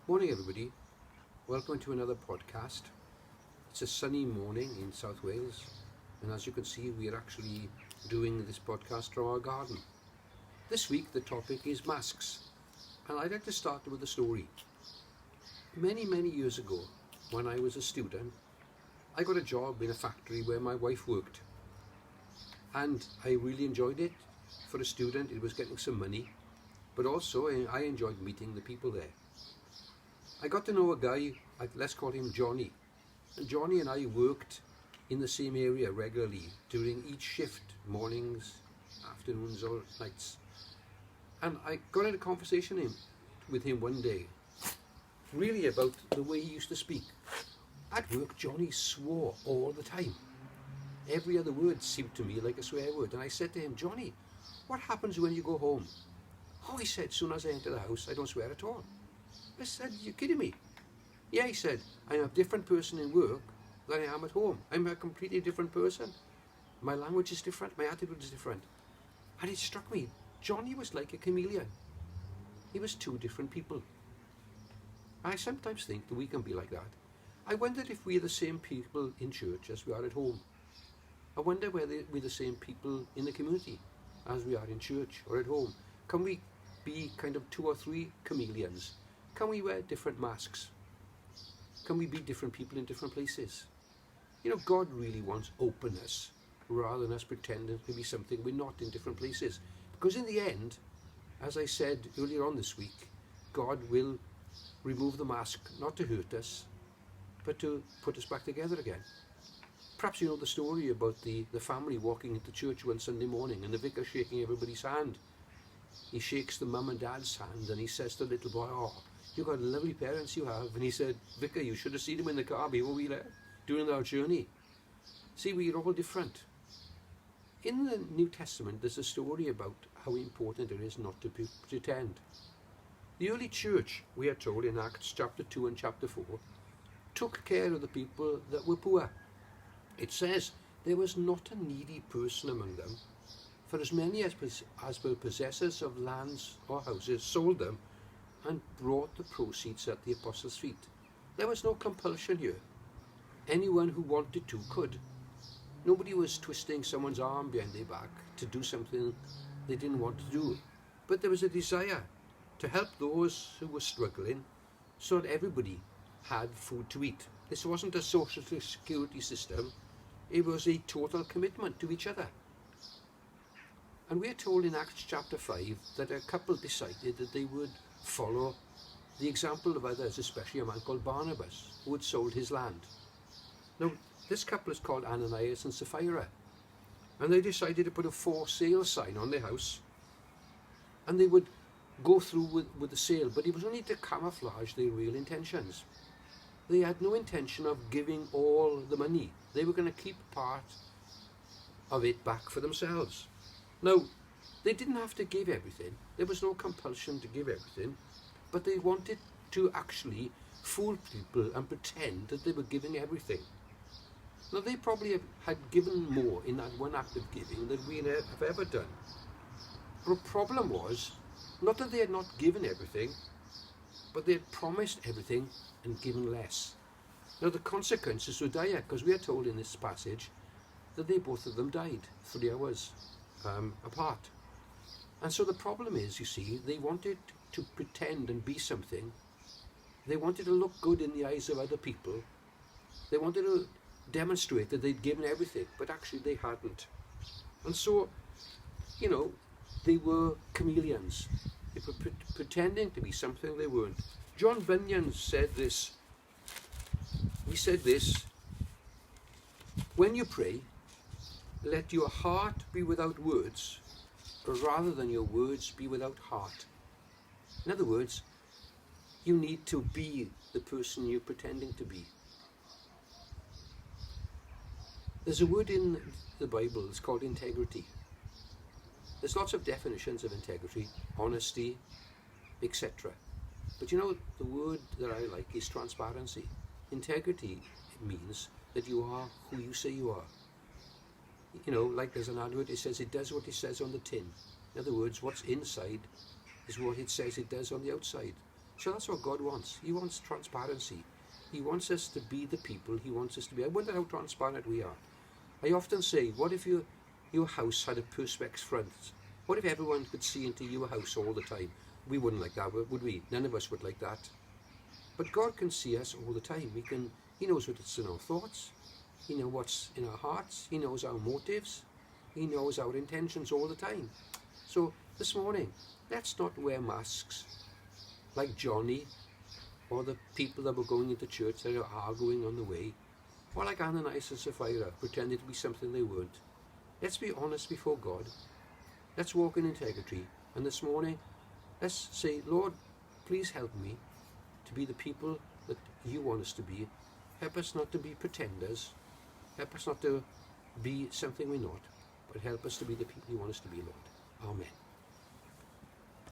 Morning everybody, welcome to another podcast. It's a sunny morning in South Wales, and as you can see we are actually doing this podcast from our garden. This week the topic is masks, and I'd like to start with a story. Many years ago, when I was a student, I got a job in a factory where my wife worked, and I really enjoyed it. For a student it was getting some money, but also I enjoyed meeting the people there. I got to know a guy, let's call him Johnny. And Johnny and I worked in the same area regularly during each shift, mornings, afternoons or nights. And I got in a conversation with him one day, really about the way he used to speak. At work, Johnny swore all the time. Every other word seemed to me like a swear word. And I said to him, Johnny, what happens when you go home? Oh, he said, as soon as I enter the house, I don't swear at all. I said, you kidding me? Yeah, he said, I'm a different person in work than I am at home. I'm a completely different person. My language is different, my attitude is different. And it struck me, Johnny was like a chameleon. He was two different people. I sometimes think that we can be like that. I wondered if we're the same people in church as we are at home. I wonder whether we're the same people in the community as we are in church or at home. Can we be kind of two or three chameleons? Can we wear different masks? Can we be different people in different places? You know, God really wants openness rather than us pretending to be something we're not in different places. Because in the end, as I said earlier on this week, God will remove the mask not to hurt us, but to put us back together again. Perhaps you know the story about the family walking into church one Sunday morning and the vicar shaking everybody's hand. He shakes the mum and dad's hand and he says to the little boy, oh, you've got lovely parents you have. And he said, Vicar, you should have seen them in the car before we left during our journey. See, we're all different. In the New Testament, there's a story about how important it is not to pretend. The early church, we are told in Acts chapter 2 and chapter 4, took care of the people that were poor. It says, there was not a needy person among them, for as many as were possessors of lands or houses sold them and brought the proceeds at the apostles' feet. There was no compulsion here. Anyone who wanted to could. Nobody was twisting someone's arm behind their back to do something they didn't want to do. But there was a desire to help those who were struggling so that everybody had food to eat. This wasn't a social security system. It was a total commitment to each other. And we are told in Acts chapter 5 that a couple decided that they would follow the example of others, especially a man called Barnabas, who had sold his land. Now, this couple is called Ananias and Sapphira, and they decided to put a for sale sign on their house, and they would go through with the sale, but it was only to camouflage their real intentions. They had no intention of giving all the money. They were going to keep part of it back for themselves. Now, they didn't have to give everything. There was no compulsion to give everything, but they wanted to actually fool people and pretend that they were giving everything. Now, they probably had given more in that one act of giving than we have ever done. But the problem was, not that they had not given everything, but they had promised everything and given less. Now, the consequences were dire, because we are told in this passage that both of them died 3 hours apart. And so the problem is, you see, they wanted to pretend and be something. They wanted to look good in the eyes of other people. They wanted to demonstrate that they'd given everything, but actually they hadn't. And so, you know, they were chameleons. They were pretending to be something they weren't. John Bunyan said this. He said this, when you pray, let your heart be without words, rather than your words be without heart. In other words, you need to be the person you're pretending to be. There's a word in the Bible, it's called integrity. There's lots of definitions of integrity, honesty, etc. But you know, the word that I like is transparency. Integrity means that you are who you say you are. You know, like there's an advert, it says it does what it says on the tin. In other words, what's inside is what it says it does on the outside. So that's what God wants. He wants transparency. He wants us to be the people He wants us to be. I wonder how transparent we are. I often say, what if your house had a perspex front? What if everyone could see into your house all the time? We wouldn't like that, would we? None of us would like that. But God can see us all the time. He knows what's in our thoughts. He knows what's in our hearts. He knows our motives. He knows our intentions all the time. So this morning, let's not wear masks like Johnny or the people that were going into church that are arguing on the way, or like Ananias and Sapphira, pretending to be something they weren't. Let's be honest before God. Let's walk in integrity. And this morning, let's say, Lord, please help me to be the people that You want us to be. Help us not to be pretenders. Help us not to be something we're not, but help us to be the people You want us to be, Lord. Amen.